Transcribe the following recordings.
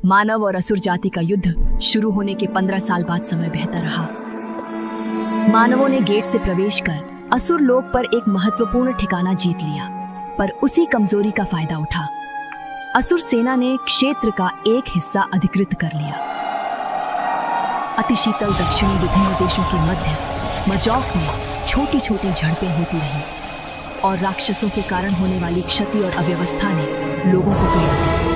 मानव और असुर जाति का युद्ध शुरू होने के 15 साल बाद समय बहता रहा। मानवों ने गेट से प्रवेश कर असुर लोक पर एक महत्वपूर्ण ठिकाना जीत लिया, पर उसी कमजोरी का फायदा उठा असुर सेना ने क्षेत्र का एक हिस्सा अधिकृत कर लिया। अतिशीतल दक्षिणी विभिन्न देशों के मध्य मजौक में छोटी छोटी झड़पें होती रहीं और राक्षसों के कारण होने वाली क्षति और अव्यवस्था ने लोगों को पीड़ा दी।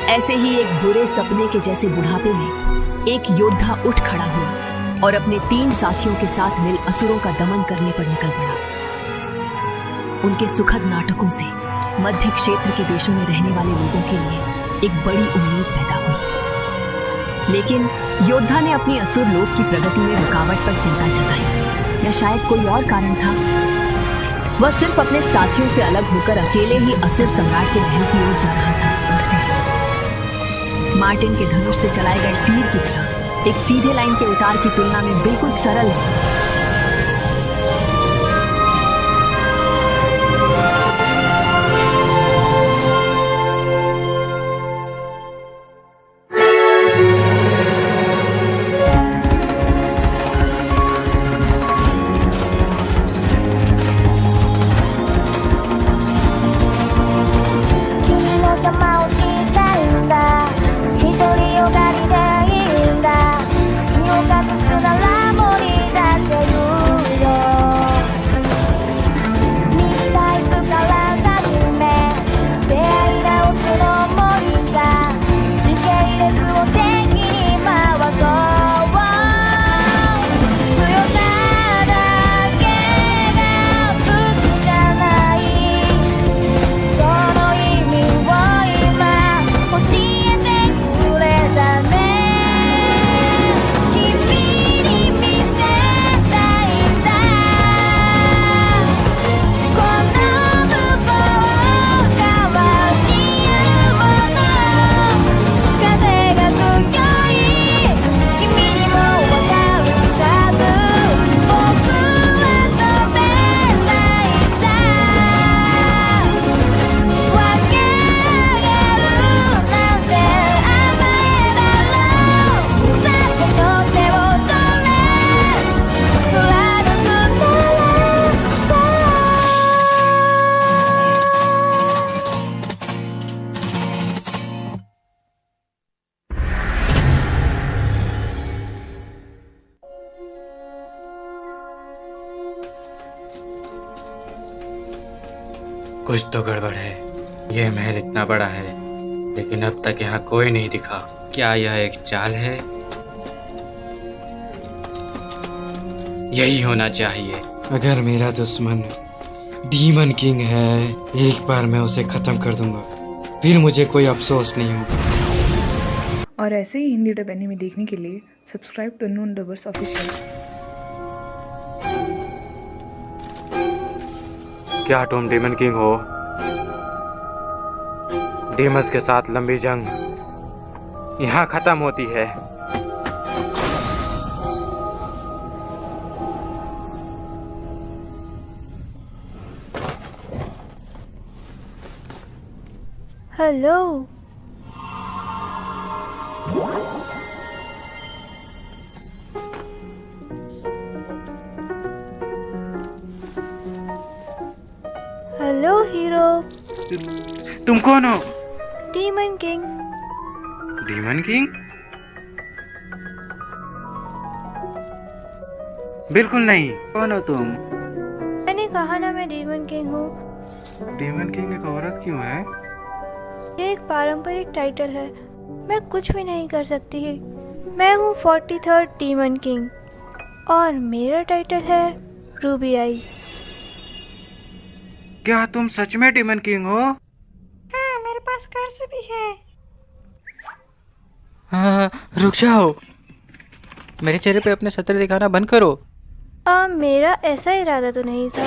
ऐसे ही एक बुरे सपने के जैसे बुढ़ापे में एक योद्धा उठ खड़ा हुआ और अपने 3 साथियों के साथ मिल असुरों का दमन करने पर निकल पड़ा। उनके सुखद नाटकों से मध्य क्षेत्र के देशों में रहने वाले लोगों के लिए एक बड़ी उम्मीद पैदा हुई। लेकिन योद्धा ने अपनी असुर लोक की प्रगति में रुकावट पर चिंता जताई, या शायद कोई और कारण था। वह सिर्फ अपने साथियों से अलग होकर अकेले ही असुर सम्राट के महल की ओर जा रहा था। मार्टिन के धनुष से चलाए गए तीर की तरह एक सीधे लाइन के उतार की तुलना में बिल्कुल सरल है। कुछ तो गड़बड़ है। यह महल इतना बड़ा है लेकिन अब तक यहाँ कोई नहीं दिखा। क्या यह एक चाल है? यही होना चाहिए। अगर मेरा दुश्मन डीमन किंग है, एक बार मैं उसे खत्म कर दूंगा, फिर मुझे कोई अफसोस नहीं होगा। और ऐसे ही हिंदी डब एनिमे देखने के लिए subscribe to unknown dubbers official. क्या तुम डीमन किंग हो? डीमंस के साथ लंबी जंग यहाँ खत्म होती है। Hello, hello hero. तुम कौन हो? Demon king. Demon king? बिल्कुल नहीं। कौन हो तुम? मैंने कहा ना मैं डीमन किंग हूँ। डीमन किंग एक औरत क्यों है? ये एक पारंपरिक टाइटल है, मैं कुछ भी नहीं कर सकती। मैं हूँ 43rd डीमन किंग और मेरा टाइटल है रूबी आइज। क्या तुम सच में डीमन किंग हो? हाँ, मेरे पास कर्ज भी है। हाँ, रुक जाओ। मेरे चेहरे पे अपने सत्र दिखाना बंद करो। मेरा ऐसा इरादा तो नहीं था।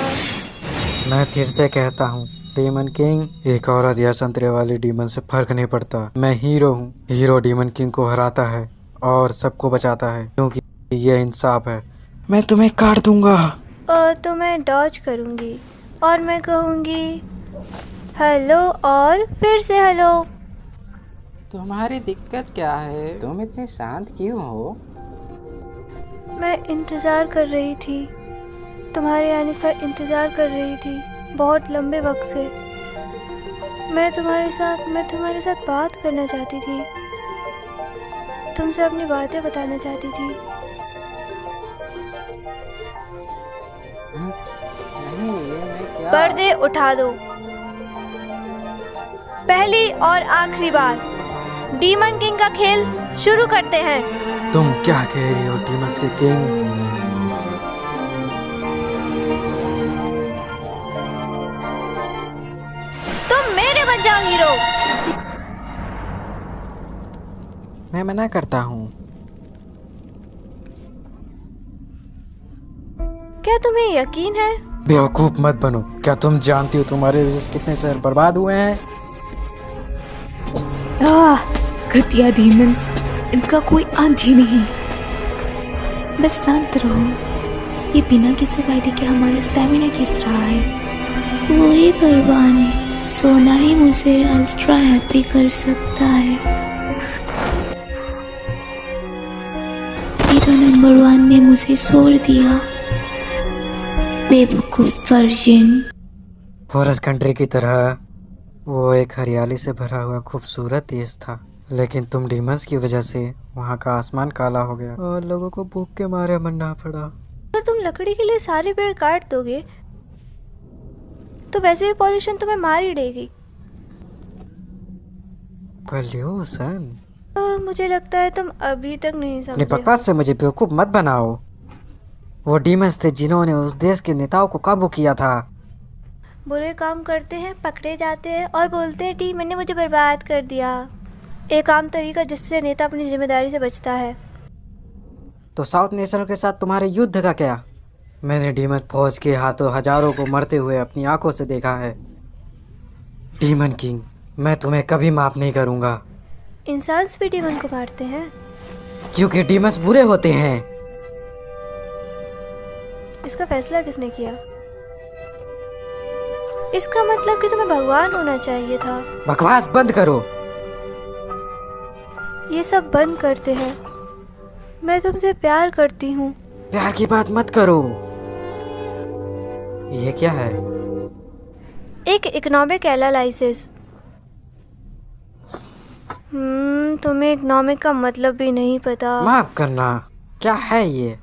मैं फिर से कहता हूँ, डीमन किंग एक औरत या संतरे वाली डीमन से फर्क नहीं पड़ता। मैं हीरो हूँ। हीरो डीमन किंग को हराता है और सबको बचाता है, क्योंकि ये इंसाफ है। मैं तुम्हें काट दूंगा। तो मैं डॉज करूँगी और मैं कहूँगी हेलो और फिर से हेलो। तुम्हारी दिक्कत क्या है? तुम इतनी शांत क्यों हो? मैं इंतज़ार कर रही थी, तुम्हारे आने का इंतज़ार कर रही थी बहुत लंबे वक्त से। मैं तुम्हारे साथ बात करना चाहती थी, तुमसे अपनी बातें बताना चाहती थी। नहीं, ये मैं क्या? पर्दे उठा दो। पहली और आखिरी बार डीमन किंग का खेल शुरू करते हैं। तुम क्या कह रही हो डीमंस के किंग? तुम मेरे बन जाओ हीरो। मैं मना करता हूँ। क्या तुम्हें यकीन है? बेवकूफ मत बनो। क्या तुम जानती हो तुम्हारे वजह से कितने शहर बर्बाद हुए हैं? घटिया डीमंस, इनका कोई अंत ही नहीं। बस शांत रहो। ये बिना किसी फायदे के हमारा स्टैमिना खींच रहा है। कोई परवाह नहीं, सोना ही मुझे अल्ट्रा हैप्पी कर सकता है। हीरो नंबर 1 ने मुझे छोड़ दिया। बेवकूफ वर्जिन। फॉरेस्ट कंट्री की तरह वो एक हरियाली से भरा हुआ खूबसूरत देश था, लेकिन तुम डीमंस की वजह से वहाँ का आसमान काला हो गया और लोगों को भूख के मारे मरना पड़ा। अगर तुम लकड़ी के लिए सारे पेड़ काट दोगे तो वैसे भी पॉल्यूशन तुम्हें मार ही देगी। पॉल्यूशन? मुझे लगता है तुम अभी तक नहीं अपनी समझे। बकवास से मुझे बेवकूफ मत बनाओ। वो डीमंस थे जिन्होंने उस देश के नेताओं को काबू किया था। बुरे काम करते हैं, पकड़े जाते हैं और बोलते हैं डीमन ने मुझे बर्बाद कर दिया। एक आम तरीका जिससे नेता अपनी जिम्मेदारी से बचता है। तो साउथ नेशनल के साथ तुम्हारे युद्ध का क्या? मैंने डीमन फौज के हाथों हजारों को मरते हुए अपनी आंखों से देखा है। डीमन किंग, मैं तुम्हें कभी माफ नहीं करूंगा। इंसान भी डीमन को मारते हैं। क्योंकि डीमंस बुरे होते हैं। इसका फैसला किसने किया? इसका मतलब कि तुम्हें भगवान होना चाहिए था। बकवास बंद करो। ये सब बंद करते हैं। मैं तुमसे प्यार करती हूँ। प्यार की बात मत करो। ये क्या है? एक इकोनॉमिक एनालिसिस। तुम्हें इकोनॉमिक का मतलब भी नहीं पता। माफ करना, क्या है ये?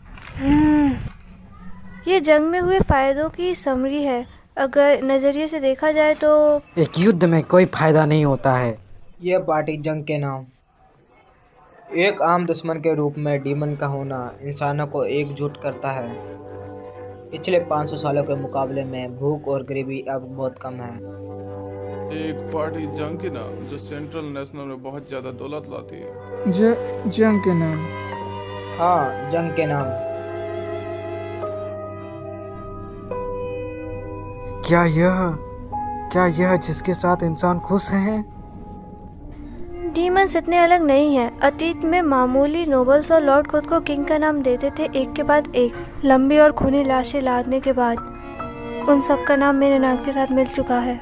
ये जंग में हुए फायदों की समरी है। अगर नजरिए से देखा जाए तो एक युद्ध में कोई फायदा नहीं होता है। यह पार्टी जंग के नाम एक आम दुश्मन के रूप में डीमन का होना इंसानों को एकजुट करता है। पिछले 500 सालों के मुकाबले में भूख और गरीबी अब बहुत कम है। एक पार्टी जंग के नाम जो सेंट्रल नेशनल में बहुत ज्यादा दौलत लाती है। जंग के नाम? हाँ, जंग के नाम। क्या यह जिसके साथ इंसान खुश हैं? डीमंस इतने अलग नहीं हैं। अतीत में मामूली नोबल्स और लॉर्ड खुद को किंग का नाम देते थे, एक के बाद एक। लंबी और खूनी लाशें लादने के बाद उन सब का नाम मेरे नाम के साथ मिल चुका है।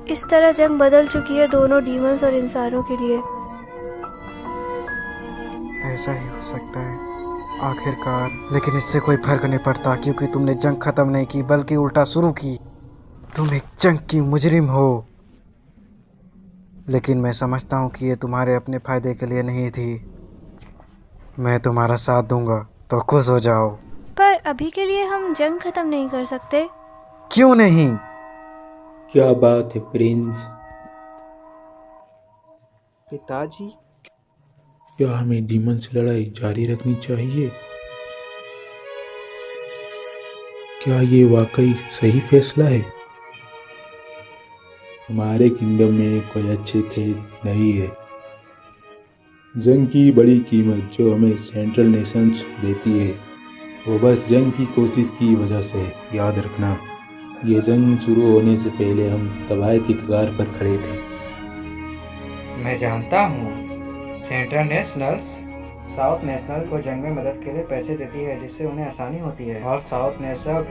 इस तरह जंग बदल चुकी है दोनों डीमंस और इंसानों के लिए। ऐसा ही हो सकता है आखिरकार, लेकिन इससे कोई फर्क नहीं पड़ता क्योंकि तुमने जंग खत्म नहीं की बल्कि उल्टा शुरू की। तुम एक जंग की मुजरिम हो, लेकिन मैं समझता हूँ कि ये तुम्हारे अपने फायदे के लिए नहीं थी। मैं तुम्हारा साथ दूंगा तो खुश हो जाओ। पर अभी के लिए हम जंग खत्म नहीं कर सकते। क्यों नहीं? क्या बात है प्रिंस? पिताजी, क्या हमें डीमन से लड़ाई जारी रखनी चाहिए? क्या ये वाकई सही फैसला है? हमारे किंगडम में कोई अच्छे खेत नहीं है। जंग की बड़ी कीमत जो हमें सेंट्रल नेशंस देती है वो बस जंग की कोशिश की वजह से। याद रखना, ये जंग शुरू होने से पहले हम तबाही की कगार पर खड़े थे। मैं जानता हूँ सेंट्रल नेशनल्स साउथ नेशनल को जंग में मदद के लिए पैसे देती है जिससे उन्हें आसानी होती है, और साउथ नेशनल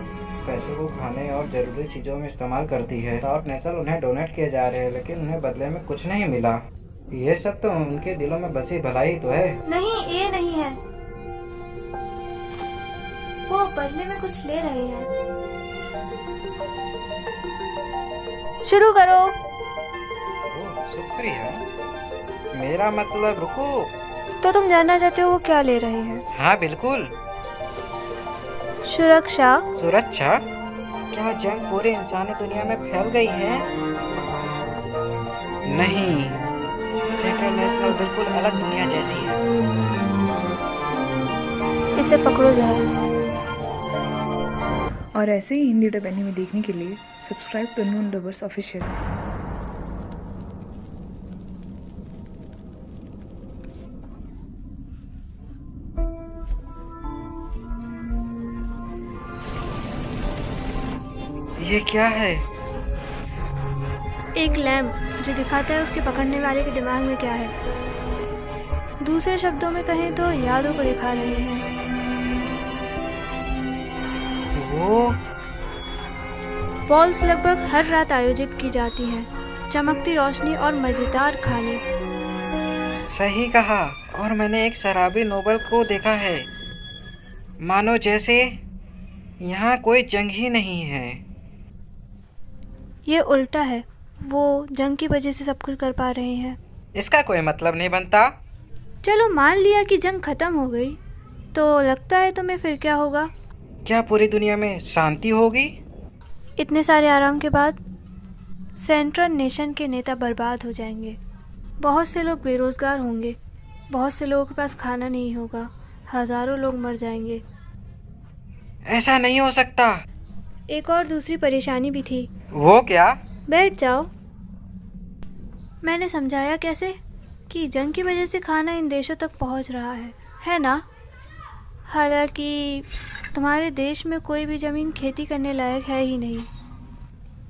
पैसे को खाने और जरूरी चीजों में इस्तेमाल करती है। साउथ नेशनल उन्हें डोनेट किए जा रहे हैं लेकिन उन्हें बदले में कुछ नहीं मिला। ये सब तो उनके दिलों में बसी भलाई तो है। नहीं, ये नहीं है। वो बदले में कुछ ले रहे हैं। शुरू करो। शुक्रिया। मेरा मतलब रुको। तो तुम जानना चाहते हो वो क्या ले रहे हैं? हाँ बिल्कुल। सुरक्षा। सुरक्षा? क्या जंग पूरी इंसानी दुनिया में फैल गई है? नहीं, सेंट्रल नेशनल बिल्कुल अलग दुनिया जैसी है। इसे पकड़ो जरा। और ऐसे ही हिंदी डब एनीमे देखने के लिए subscribe to unknown lovers official. ये क्या है? एक लैंप जो दिखाता है उसके पकड़ने वाले के दिमाग में क्या है। दूसरे शब्दों में कहें तो यादों को दिखा रहे हैं। वो बॉल्स लगभग हर रात आयोजित की जाती हैं। चमकती रोशनी और मजेदार खाने। सही कहा। और मैंने एक शराबी नोबल को देखा है, मानो जैसे यहाँ कोई जंग ही नहीं है। ये उल्टा है। वो जंग की वजह से सब कुछ कर पा रहे हैं। इसका कोई मतलब नहीं बनता। चलो मान लिया कि जंग खत्म हो गई, तो लगता है तुम्हें फिर क्या होगा? क्या पूरी दुनिया में शांति होगी? इतने सारे आराम के बाद सेंट्रल नेशन के नेता बर्बाद हो जाएंगे। बहुत से लोग बेरोजगार होंगे। बहुत से लोगों के पास खाना नहीं होगा। हजारों लोग मर जाएंगे। ऐसा नहीं हो सकता। एक और दूसरी परेशानी भी थी। वो क्या? बैठ जाओ। मैंने समझाया कैसे कि जंग की वजह से खाना इन देशों तक पहुंच रहा है ना? हालांकि तुम्हारे देश में कोई भी जमीन खेती करने लायक है ही नहीं।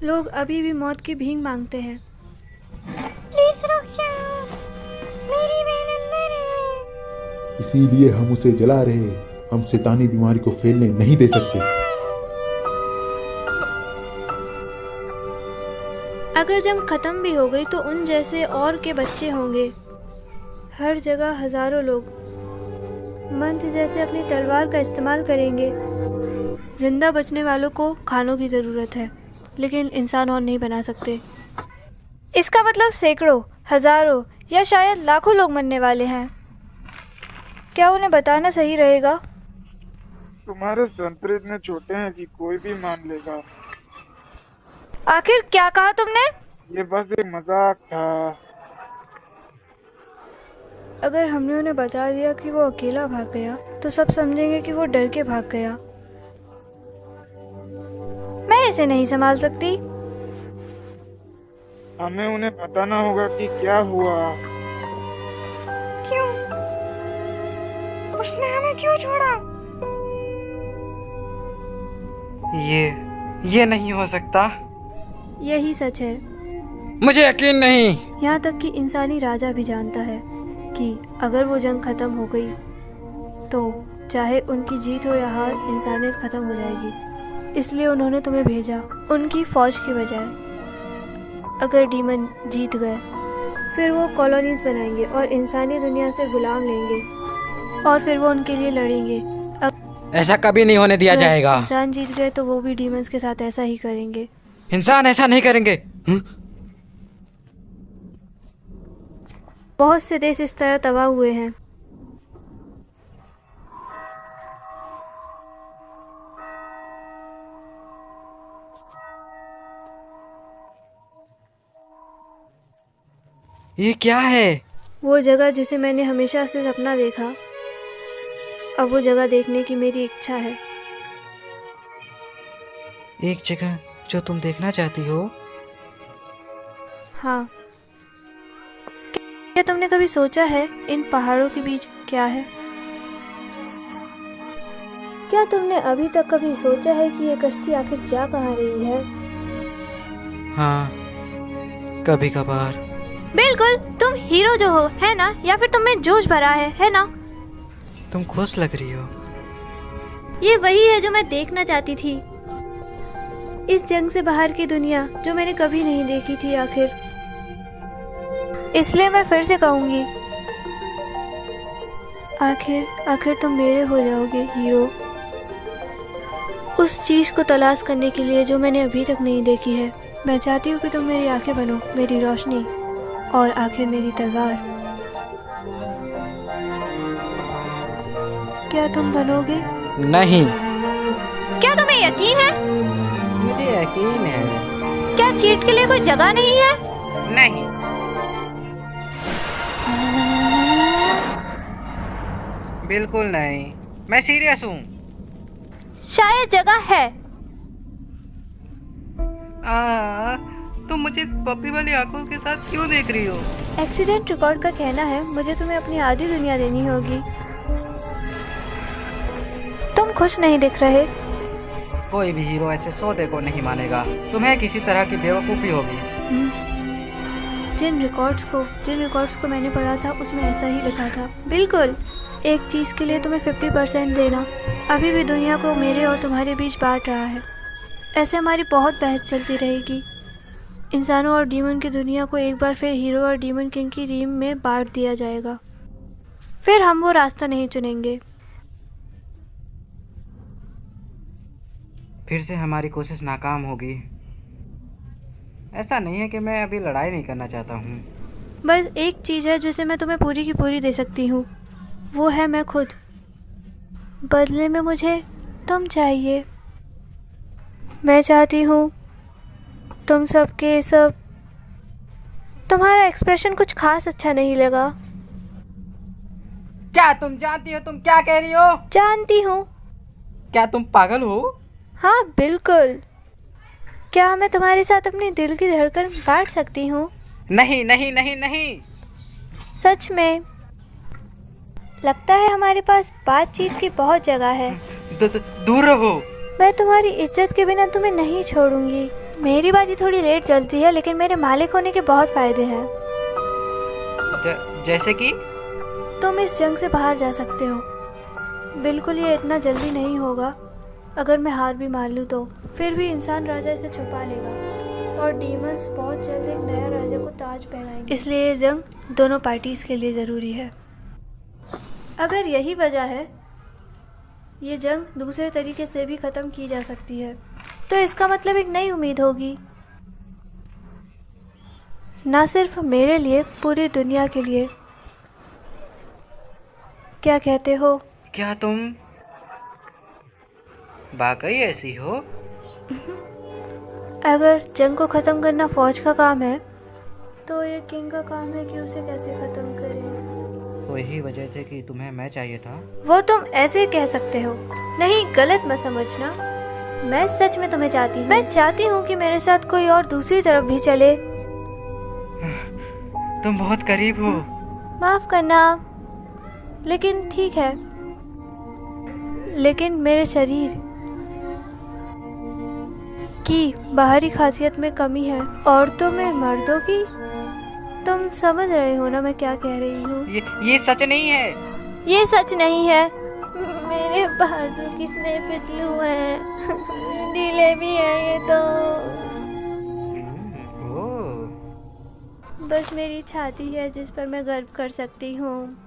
लोग अभी भी मौत की भीख मांगते हैं। प्लीज रुक जाओ, मेरी बहन अंदर है। इसीलिए हम उसे जला रहे। हम शैतानी बीमारी को फैलने नहीं दे सकते। अगर जंग खत्म भी हो गई तो उन जैसे और के बच्चे होंगे। हर जगह हजारों लोग मंत्र जैसे अपनी तलवार का इस्तेमाल करेंगे। जिंदा बचने वालों को खानों की ज़रूरत है, लेकिन इंसान और नहीं बना सकते। इसका मतलब सैकड़ों, हजारों या शायद लाखों लोग मरने वाले हैं। क्या उन्हें बताना सही रहेगा? तुम्हारे संतरे इतने छोटे हैं कि कोई भी मान लेगा। आखिर क्या कहा तुमने? ये बस एक मजाक था। अगर हमने उन्हें बता दिया कि वो अकेला भाग गया तो सब समझेंगे कि वो डर के भाग गया। मैं इसे नहीं संभाल सकती। हमें उन्हें बताना होगा कि क्या हुआ। क्यों? उसने हमें क्यों छोड़ा? ये नहीं हो सकता। यही सच है। मुझे यकीन नहीं। यहाँ तक कि इंसानी राजा भी जानता है कि अगर वो जंग खत्म हो गई तो चाहे उनकी जीत हो या हार, इंसानियत खत्म हो जाएगी। इसलिए उन्होंने तुम्हें भेजा, उनकी फौज की बजाय। अगर डीमन जीत गए फिर वो कॉलोनीज बनाएंगे और इंसानी दुनिया से गुलाम लेंगे और फिर वो उनके लिए लड़ेंगे। ऐसा कभी नहीं होने दिया जाएगा। इंसान जीत गए तो वो भी डीमंस के साथ ऐसा ही करेंगे। इंसान ऐसा नहीं करेंगे। बहुत से देश इस तरह तबाह हुए हैं। ये क्या है? वो जगह जिसे मैंने हमेशा से सपना देखा, अब वो जगह देखने की मेरी इच्छा है। एक जगह जो तुम देखना चाहती हो? हाँ। क्या तुमने कभी सोचा है इन पहाड़ों के बीच क्या है? क्या तुमने अभी तक कभी सोचा है कि ये कश्ती आखिर जा कहाँ रही है? हाँ, कभी कभार। बिल्कुल, तुम हीरो जो हो, है ना? या फिर तुम्हें जोश भरा है ना? तुम खुश लग रही हो। ये वही है जो मैं देखना चाहती थी। इस जंग से बाहर की दुनिया जो मैंने कभी नहीं देखी थी। आखिर इसलिए मैं फिर से कहूँगी, आखिर तुम मेरे हो जाओगे हीरो। उस चीज़ को तलाश करने के लिए जो मैंने अभी तक नहीं देखी है। मैं चाहती हूँ कि तुम मेरी आंखें बनो, मेरी रोशनी और आखिर मेरी तलवार। क्या तुम बनोगे? नहीं। क्या तुम्हें यकीन है? मुझे यकीन है। क्या चीट के लिए कोई जगह नहीं है? नहीं। बिल्कुल नहीं, मैं सीरियस हूँ। शायद जगह है। तुम मुझे पप्पी वाली आंखों के साथ क्यों देख रही हो? एक्सीडेंट रिकॉर्ड का कहना है मुझे तुम्हें अपनी आधी दुनिया देनी होगी। तुम खुश नहीं दिख रहे। कोई भी हीरो ऐसे सौदे को नहीं मानेगा। तुम्हें किसी तरह की बेवकूफ़ी होगी। जिन रिकॉर्ड्स को मैंने पढ़ा था उसमें ऐसा ही लिखा था। बिल्कुल। एक चीज़ के लिए तुम्हें 50% देना अभी भी दुनिया को मेरे और तुम्हारे बीच बांट रहा है। ऐसे हमारी बहुत बहस चलती रहेगी। इंसानों और डीमन की दुनिया को एक बार फिर हीरो और डीमन किंग की टीम में बांट दिया जाएगा। फिर हम वो रास्ता नहीं चुनेंगे। फिर से हमारी कोशिश नाकाम होगी। ऐसा नहीं है कि मैं अभी लड़ाई नहीं करना चाहता हूँ। बस एक चीज़ है जिसे मैं तुम्हें पूरी की पूरी दे सकती हूँ, वो है मैं खुद। बदले में मुझे तुम चाहिए। मैं चाहती हूँ तुम सब के सब। तुम्हारा एक्सप्रेशन कुछ खास अच्छा नहीं लगा। क्या तुम जानती हो तुम क्या कह रही हो? जानती हूँ। क्या तुम पागल हो? हाँ बिल्कुल। क्या मैं तुम्हारे साथ अपने दिल की धड़कन बांट सकती हूँ? नहीं नहीं नहीं नहीं। सच में लगता है हमारे पास बातचीत की बहुत जगह है। दूर रहो। मैं तुम्हारी इज्जत के बिना तुम्हें नहीं छोड़ूंगी। मेरी बात थोड़ी लेट चलती है लेकिन मेरे मालिक होने के बहुत फायदे हैं। जैसे कि तुम इस जंग से बाहर जा सकते हो। बिल्कुल ये इतना जल्दी नहीं होगा। अगर मैं हार भी मान लूँ तो फिर भी इंसान राजा इसे छुपा लेगा और डीमंस बहुत जल्द एक नया राजा को ताज पहनाएंगे। इसलिए ये जंग दोनों पार्टीज के लिए ज़रूरी है। अगर यही वजह है ये जंग दूसरे तरीके से भी ख़त्म की जा सकती है तो इसका मतलब एक नई उम्मीद होगी, ना सिर्फ मेरे लिए, पूरी दुनिया के लिए। क्या कहते हो? क्या तुम वाकई ऐसी हो? अगर जंग को ख़त्म करना फौज का काम है तो ये किंग का काम है कि उसे कैसे ख़त्म करें। वही वजह थी कि तुम्हें मैं चाहिए था। वो तुम ऐसे कह सकते हो। नहीं, गलत मत समझना। मैं सच में तुम्हें चाहती हूँ। मैं चाहती हूँ कि मेरे साथ कोई और दूसरी तरफ भी चले। तुम बहुत करीब हो। माफ करना, लेकिन ठीक है। लेकिन मेरे शरीर की बाहरी खासियत में कमी है, औरतों में मर्दों की। तुम समझ रहे हो ना मैं क्या कह रही हूँ? ये सच नहीं है। ये सच नहीं है। मेरे बाजू कितने फिसलू हैं, ढीले भी हैं ये तो। बस मेरी छाती है जिस पर मैं गर्व कर सकती हूँ।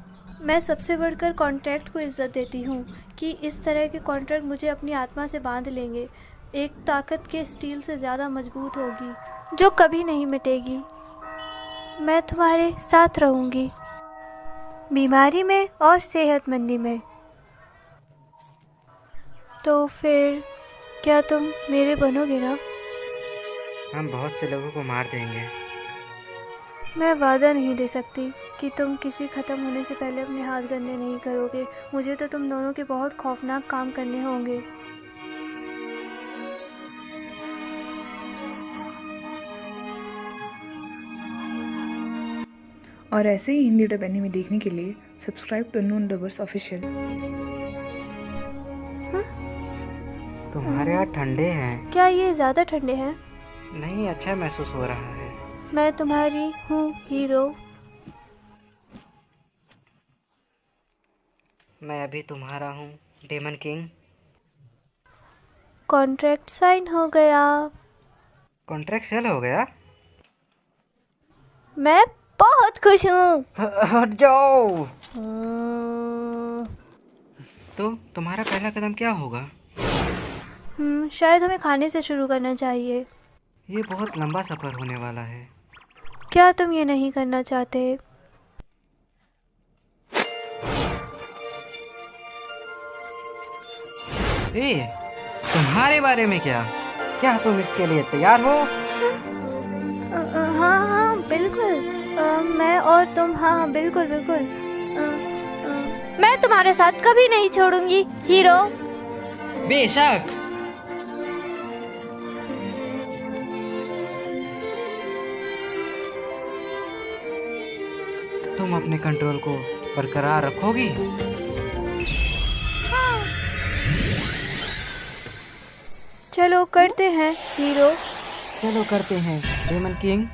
मैं सबसे बढ़कर कॉन्ट्रैक्ट को इज्जत देती हूँ कि इस तरह के कॉन्ट्रैक्ट मुझे अपनी आत्मा से बांध लेंगे। एक ताकत के स्टील से ज़्यादा मजबूत होगी जो कभी नहीं मिटेगी। मैं तुम्हारे साथ रहूँगी, बीमारी में और सेहतमंदी में। तो फिर क्या तुम मेरे बनोगे ना? हम बहुत से लोगों को मार देंगे। मैं वादा नहीं दे सकती कि तुम किसी ख़त्म होने से पहले अपने हाथ गंदे नहीं करोगे। मुझे तो तुम दोनों के बहुत खौफनाक काम करने होंगे। और ऐसे ही हिंदी डब एनीमे देखने के लिए subscribe to unknown lovers official. तुम्हारे हाथ ठंडे हैं। क्या ये ज़्यादा ठंडे हैं? नहीं, अच्छा महसूस हो रहा है। मैं तुम्हारी हूँ हीरो। मैं अभी तुम्हारा हूँ डेमन किंग। कॉन्ट्रैक्ट साइन हो गया। कॉन्ट्रैक्ट सेल हो गया? मैं बहुत खुश हूँ। हट जाओ। तो तुम्हारा पहला कदम क्या होगा? शायद हमें खाने से शुरू करना चाहिए। ये बहुत लंबा सफर होने वाला है। क्या तुम ये नहीं करना चाहते? तुम्हारे बारे में क्या? क्या तुम इसके लिए तैयार हो? हाँ बिल्कुल। मैं और तुम, हाँ बिल्कुल बिल्कुल। मैं तुम्हारे साथ कभी नहीं छोड़ूंगी हीरो। बेशक। तुम अपने कंट्रोल को बरकरार रखोगी? चलो करते हैं हीरो। चलो करते हैं डेमन किंग।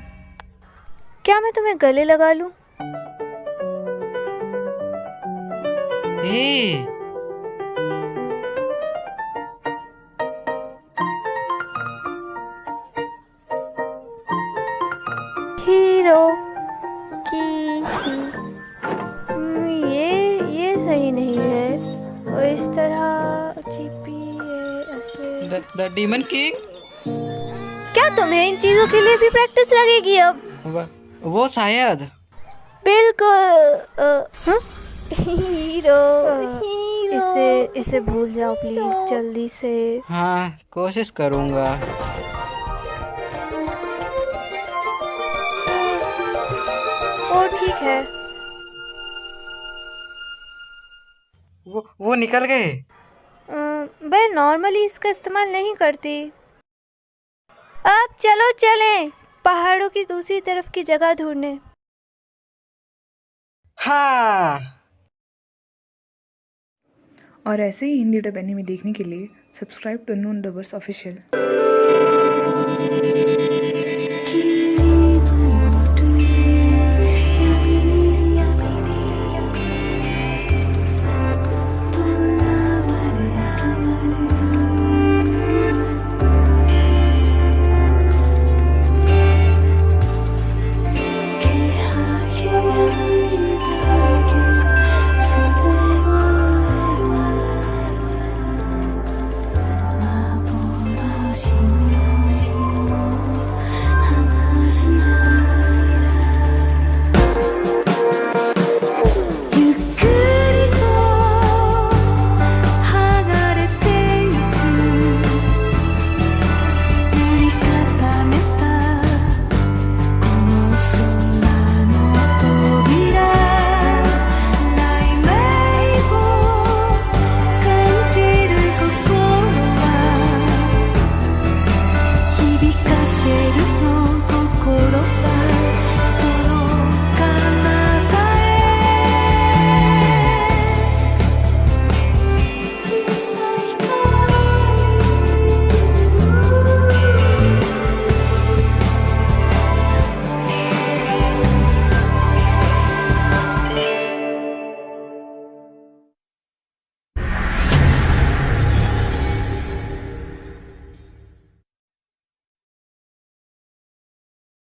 क्या मैं तुम्हें गले लगा लूं? हीरो किसी ये सही नहीं है। और इस तरह द डीमन किंग। क्या तुम्हें इन चीजों के लिए भी प्रैक्टिस लगेगी अब? वो शायद। बिल्कुल। हीरो इसे भूल जाओ प्लीज, जल्दी से। हाँ कोशिश करूँगा। ओ ठीक है। वो निकल गए। मैं नॉर्मली इसका इस्तेमाल नहीं करती। अब चलो चलें पहाड़ों की दूसरी तरफ की जगह ढूंढने। हाँ। और ऐसे ही हिंदी डब एनिमे देखने के लिए subscribe to unknown dubbers official.